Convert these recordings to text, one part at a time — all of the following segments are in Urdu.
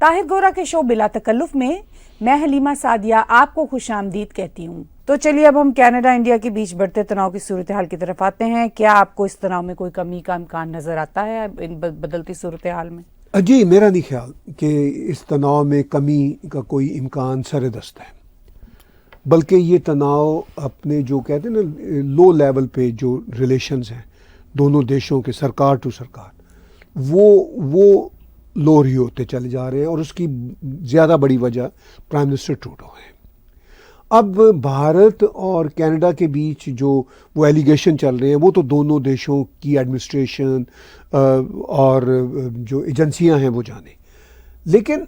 طاہر گورا کے شو بلا تکلف میں میں حلیمہ سعدیہ آپ کو خوش آمدید کہتی ہوں۔ تو چلیے اب ہم کینیڈا انڈیا کے بیچ بڑھتے تناؤ کی صورتحال کی طرف آتے ہیں۔ کیا آپ کو اس تناؤ میں کوئی کمی کا امکان نظر آتا ہے ان بدلتی صورتحال میں؟ جی، میرا نہیں خیال کہ اس تناؤ میں کمی کا کوئی امکان سر دست ہے، بلکہ یہ تناؤ اپنے جو کہتے ہیں نا لو لیول پہ جو ریلیشنز ہیں دونوں دیشوں کے سرکار ٹو سرکار، وہ لو ہی ہوتے چلے جا رہے ہیں، اور اس کی زیادہ بڑی وجہ پرائم منسٹر ٹروڈو ہے۔ اب بھارت اور کینیڈا کے بیچ جو وہ ایلیگیشن چل رہے ہیں وہ تو دونوں دیشوں کی ایڈمنسٹریشن اور جو ایجنسیاں ہیں وہ جانیں، لیکن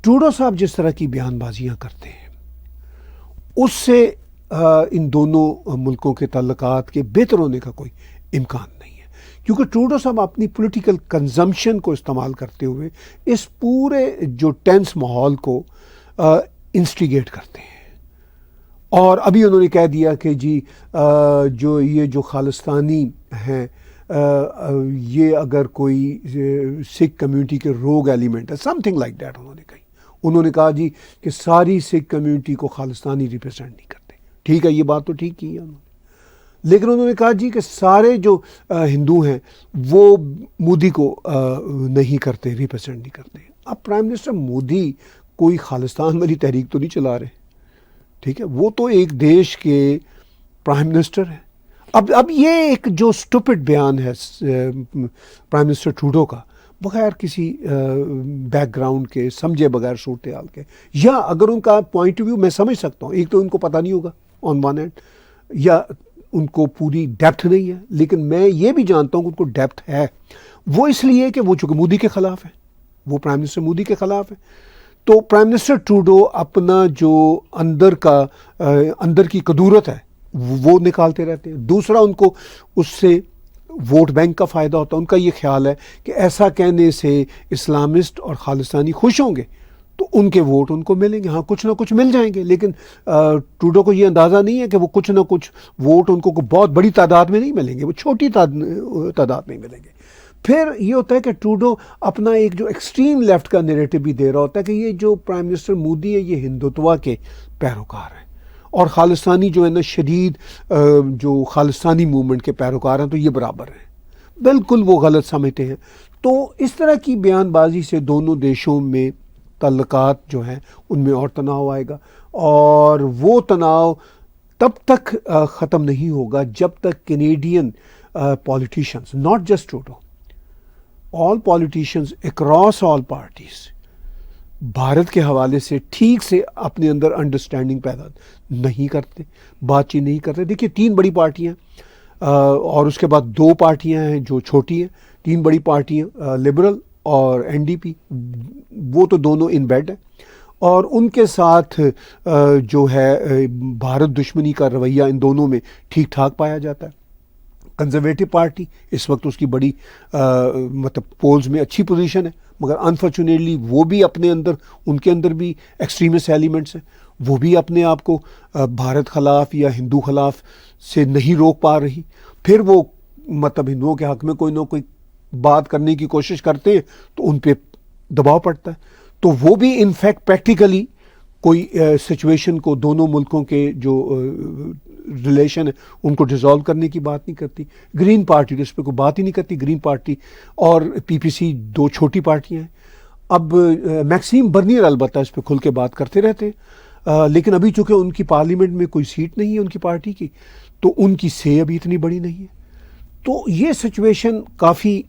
ٹروڈو صاحب جس طرح کی بیان بازیاں کرتے ہیں اس سے ان دونوں ملکوں کے تعلقات کے بہتر ہونے کا کوئی امکان نہیں ہے، کیونکہ ٹروڈو صاحب اپنی پولیٹیکل کنزمپشن کو استعمال کرتے ہوئے اس پورے جو ٹینس ماحول کو انسٹیگیٹ کرتے ہیں۔ اور ابھی انہوں نے کہہ دیا کہ جی جو خالستانی ہیں یہ اگر کوئی سکھ کمیونٹی کے روگ ایلیمنٹ ہے، سم تھنگ لائک دیٹ انہوں نے کہا جی کہ ساری سکھ کمیونٹی کو خالستانی ریپرزینٹ نہیں کرتے۔ ٹھیک ہے، یہ بات تو ٹھیک کی ہے انہوں نے، لیکن انہوں نے کہا جی کہ سارے جو ہندو ہیں وہ مودی کو نہیں کرتے، ریپرزینٹ نہیں کرتے۔ اب پرائم منسٹر مودی کوئی خالستان والی تحریک تو نہیں چلا رہے، ٹھیک ہے، وہ تو ایک دیش کے پرائم منسٹر ہیں۔ اب یہ ایک جو سٹوپڈ بیان ہے پرائم منسٹر ٹروڈو کا، بغیر کسی بیک گراؤنڈ کے، سمجھے بغیر صورتحال کے، یا اگر ان کا پوائنٹ آف ویو میں سمجھ سکتا ہوں، ایک تو ان کو پتہ نہیں ہوگا آن ون ہینڈ، یا ان کو پوری ڈیپتھ نہیں ہے، لیکن میں یہ بھی جانتا ہوں کہ ان کو ڈیپتھ ہے، وہ اس لیے کہ وہ چونکہ مودی کے خلاف ہے، وہ پرائم منسٹر مودی کے خلاف ہے۔ تو پرائم منسٹر ٹروڈو اپنا جو اندر کی قدورت ہے وہ نکالتے رہتے ہیں۔ دوسرا، ان کو اس سے ووٹ بینک کا فائدہ ہوتا ہے۔ ان کا یہ خیال ہے کہ ایسا کہنے سے اسلامسٹ اور خالستانی خوش ہوں گے تو ان کے ووٹ ان کو ملیں گے، ہاں کچھ نہ کچھ مل جائیں گے، لیکن ٹروڈو کو یہ اندازہ نہیں ہے کہ وہ کچھ نہ کچھ ووٹ ان کو بہت بڑی تعداد میں نہیں ملیں گے، وہ چھوٹی تعداد میں ملیں گے۔ پھر یہ ہوتا ہے کہ ٹروڈو اپنا ایک جو ایکسٹریم لیفٹ کا نیریٹو بھی دے رہا ہوتا ہے کہ یہ جو پرائم منسٹر مودی ہے یہ ہندوتوا کے پیروکار ہیں، اور خالستانی جو ہے نا شدید جو خالستانی موومنٹ کے پیروکار ہیں تو یہ برابر ہیں۔ بالکل وہ غلط سمجھتے ہیں۔ تو اس طرح کی بیان بازی سے دونوں دیشوں میں تعلقات جو ہیں ان میں اور تناؤ آئے گا، اور وہ تناؤ تب تک ختم نہیں ہوگا جب تک Canadian politicians, not just Trudeau, all politicians across all parties Bharat کے حوالے سے ٹھیک سے اپنے اندر انڈرسٹینڈنگ پیدا نہیں کرتے، بات چیت نہیں کرتے۔ دیکھیے 3 بڑی پارٹیاں اور اس کے بعد 2 پارٹیاں ہیں جو چھوٹی ہیں، 3 بڑی پارٹیاں لبرل اور NDP، وہ تو دونوں ان بیڈ ہیں، اور ان کے ساتھ جو ہے بھارت دشمنی کا رویہ ان دونوں میں ٹھیک ٹھاک پایا جاتا ہے۔ کنزرویٹو پارٹی اس وقت اس کی بڑی مطلب پولز میں اچھی پوزیشن ہے، مگر انفارچونیٹلی وہ بھی اپنے اندر، ان کے اندر بھی ایکسٹریمسٹ ایلیمنٹس ہیں، وہ بھی اپنے آپ کو بھارت خلاف یا ہندو خلاف سے نہیں روک پا رہی۔ پھر وہ مطلب ہندوؤں کے حق میں کوئی نہ کوئی بات کرنے کی کوشش کرتے ہیں تو ان پہ دباؤ پڑتا ہے، تو وہ بھی انفیکٹ پریکٹیکلی کوئی سچویشن کو، دونوں ملکوں کے جو ریلیشن ہے ان کو ڈیزالو کرنے کی بات نہیں کرتی۔ گرین پارٹی اس پہ کوئی بات ہی نہیں کرتی۔ گرین پارٹی اور PPC 2 چھوٹی پارٹیاں ہیں۔ اب میکسیم برنیر البتہ اس پہ کھل کے بات کرتے رہتے ہیں، لیکن ابھی چونکہ ان کی پارلیمنٹ میں کوئی سیٹ نہیں ہے ان کی پارٹی کی، تو ان کی سے ابھی اتنی بڑی نہیں ہے۔ تو یہ سچویشن کافی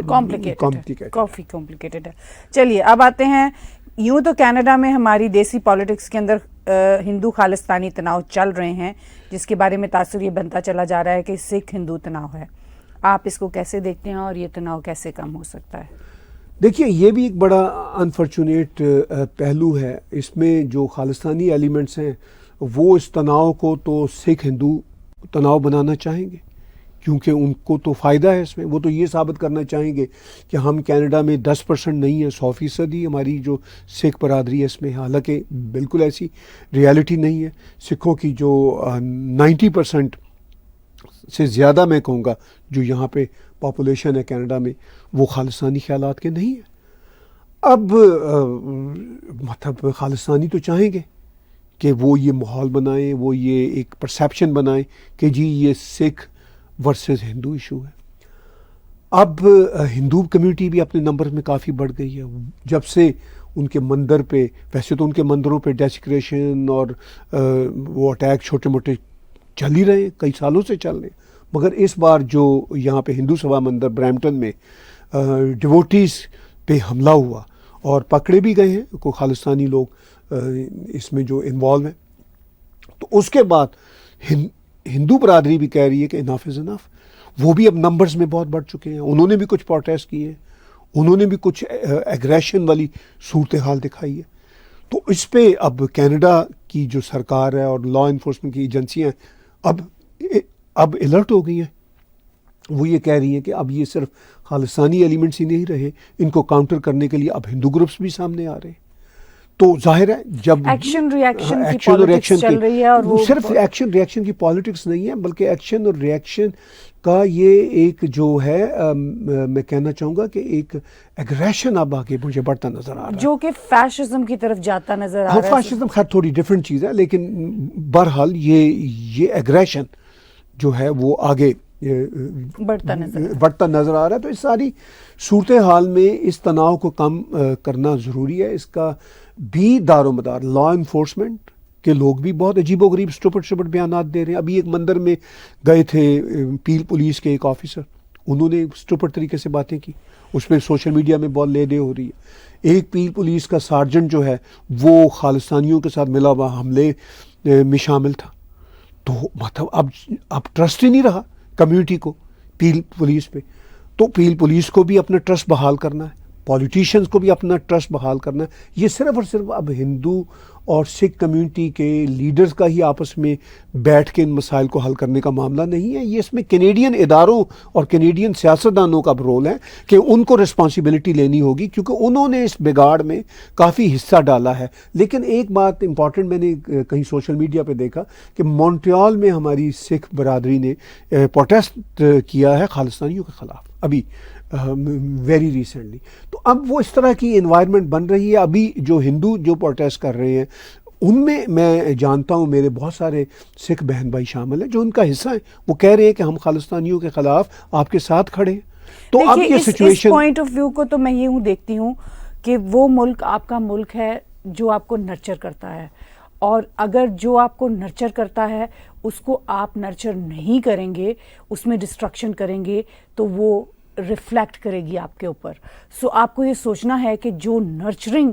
کمپلیکیٹڈ ہے۔ چلیے اب آتے ہیں، یوں تو کینیڈا میں ہماری دیسی پالیٹکس کے اندر ہندو خالستانی تناؤ چل رہے ہیں، جس کے بارے میں تاثر یہ بنتا چلا جا رہا ہے کہ سکھ ہندو تناؤ ہے۔ آپ اس کو کیسے دیکھتے ہیں اور یہ تناؤ کیسے کم ہو سکتا ہے؟ دیکھیے یہ بھی ایک بڑا انفارچونیٹ پہلو ہے، اس میں جو خالستانی ایلیمنٹس ہیں وہ اس تناؤ کو تو سکھ ہندو تناؤ بنانا چاہیں گے، کیونکہ ان کو تو فائدہ ہے اس میں۔ وہ تو یہ ثابت کرنا چاہیں گے کہ ہم کینیڈا میں 10% نہیں ہیں، 100% ہی ہماری جو سکھ برادری ہے اس میں، حالانکہ بالکل ایسی ریالٹی نہیں ہے۔ سکھوں کی جو 90% سے زیادہ میں کہوں گا جو یہاں پہ پاپولیشن ہے کینیڈا میں، وہ خالصانی خیالات کے نہیں ہیں۔ اب مطلب خالصانی تو چاہیں گے کہ وہ یہ ماحول بنائیں، وہ یہ ایک پرسیپشن بنائیں کہ جی یہ سکھ ورسز ہندو ایشو ہے. اب ہندو کمیونٹی بھی اپنے نمبر میں کافی بڑھ گئی ہے. جب سے ان کے مندر پہ، ویسے تو ان کے مندروں پہ ڈیسیکریشن اور وہ اٹیک چھوٹے موٹے چل ہی رہے ہیں، کئی سالوں سے چل رہے ہیں، مگر اس بار جو یہاں پہ ہندو سبھا مندر برامپٹن میں ڈیووٹیز پہ حملہ ہوا اور پکڑے بھی گئے ہیں کوئی خالصانی لوگ اس میں جو انوالو ہیں، تو اس کے بعد ہندو برادری بھی کہہ رہی ہے کہ انف از انف. وہ بھی اب نمبرز میں بہت بڑھ چکے ہیں، انہوں نے بھی کچھ پروٹیسٹ کیے ہیں، انہوں نے بھی کچھ ایگریشن والی صورتحال دکھائی ہے. تو اس پہ اب کینیڈا کی جو سرکار ہے اور لا انفورسمنٹ کی ایجنسیاں اب الرٹ ہو گئی ہیں. وہ یہ کہہ رہی ہیں کہ اب یہ صرف خالصانی ایلیمنٹس ہی نہیں رہے، ان کو کاؤنٹر کرنے کے لیے اب ہندو گروپس بھی سامنے آ رہے ہیں. تو ظاہر ہے جب ایکشن ریاکشن کی پالیٹکس چل رہی ہے، اور وہ صرف ایکشن ریاکشن کی پالیٹکس نہیں ہے بلکہ ایکشن اور ریاکشن کا یہ ایک جو ہے میں کہنا چاہوں گا کہ ایک ایگریشن اب آگے مجھے بڑھتا نظر آ رہا ہے، جو کہ فیشزم کی طرف جاتا نظر آ رہا ہے. فاشزم خیر تھوڑی ڈفرینٹ چیز ہے، لیکن بہرحال یہ ایگریشن جو ہے وہ آگے بڑھتا نظر آ رہا ہے. تو اس ساری صورتحال میں اس تناؤ کو کم کرنا ضروری ہے. اس کا بھی دار و مدار لا انفورسمنٹ کے لوگ بھی بہت عجیب و غریب اسٹوپڈ بیانات دے رہے ہیں. ابھی ایک مندر میں گئے تھے پیل پولیس کے ایک آفیسر، انہوں نے اسٹوپڈ طریقے سے باتیں کی، اس پہ سوشل میڈیا میں بہت لے دے ہو رہی ہے. ایک پیل پولیس کا سارجنٹ جو ہے وہ خالصانیوں کے ساتھ ملا ہوا حملے میں شامل تھا. تو مطلب اب ٹرسٹ ہی نہیں رہا کمیونٹی کو پیل پولیس پہ. تو پیل پولیس کو بھی اپنا ٹرسٹ بحال کرنا ہے، پولیٹیشینز کو بھی اپنا ٹرسٹ بحال کرنا ہے. یہ صرف اور صرف اب ہندو اور سکھ کمیونٹی کے لیڈرز کا ہی آپس میں بیٹھ کے ان مسائل کو حل کرنے کا معاملہ نہیں ہے. یہ اس میں کینیڈین اداروں اور کینیڈین سیاستدانوں کا رول ہے کہ ان کو رسپانسبلٹی لینی ہوگی، کیونکہ انہوں نے اس بگاڑ میں کافی حصہ ڈالا ہے. لیکن ایک بات امپورٹنٹ میں نے کہیں سوشل میڈیا پہ دیکھا کہ مونٹریال میں ہماری سکھ برادری نے پروٹیسٹ کیا ہے خالصانیوں کے خلاف ابھی ویری ریسنٹلی. تو اب وہ اس طرح کی انوائرمنٹ بن رہی ہے. ابھی جو ہندو جو پروٹیسٹ کر رہے ہیں ان میں جانتا ہوں میرے بہت سارے سکھ بہن بھائی شامل ہیں جو ان کا حصہ ہیں. وہ کہہ رہے ہیں کہ ہم خالصانیوں کے خلاف آپ کے ساتھ کھڑے ہیں. تو اب یہ سچویشن پوائنٹ آف ویو کو تو میں یوں دیکھتی ہوں کہ وہ ملک آپ کا ملک ہے جو آپ کو نرچر کرتا ہے، اور اگر جو آپ کو نرچر کرتا ہے اس کو آپ نرچر نہیں کریں گے، اس میں ڈسٹرکشن کریں گے، تو وہ ریفلیکٹ کرے گی آپ کے اوپر. سو آپ کو یہ سوچنا ہے کہ جو نرچرنگ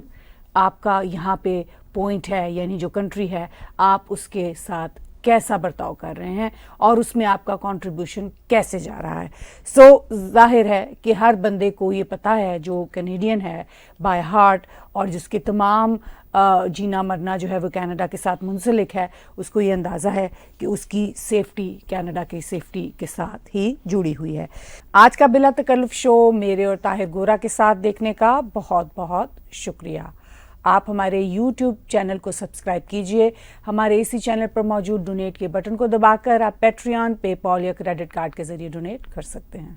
آپ کا یہاں پہ پوائنٹ ہے، یعنی جو کنٹری ہے، آپ اس کے ساتھ کیسا برتاؤ کر رہے ہیں اور اس میں آپ کا کنٹریبیوشن کیسے جا رہا ہے. سو ظاہر ہے کہ ہر بندے کو یہ پتا ہے جو کینیڈین ہے بائی ہارٹ، اور جس کے تمام جینا مرنا جو ہے وہ کینیڈا کے ساتھ منسلک ہے، اس کو یہ اندازہ ہے کہ اس کی سیفٹی کینیڈا کی سیفٹی کے ساتھ ہی جڑی ہوئی ہے. آج کا بلا تکلف شو میرے اور طاہر گورا کے ساتھ دیکھنے کا بہت بہت شکریہ. آپ ہمارے یوٹیوب چینل کو سبسکرائب کیجئے. ہمارے اسی چینل پر موجود ڈونیٹ کے بٹن کو دبا کر آپ پیٹریون، پے پال یا کریڈٹ کارڈ کے ذریعے ڈونیٹ کر سکتے ہیں.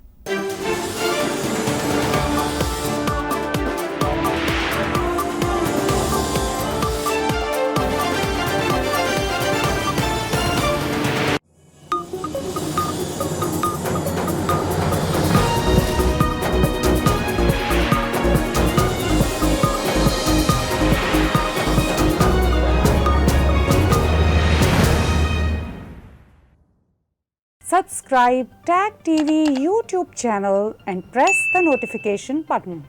Subscribe TAG TV YouTube channel and press the notification button.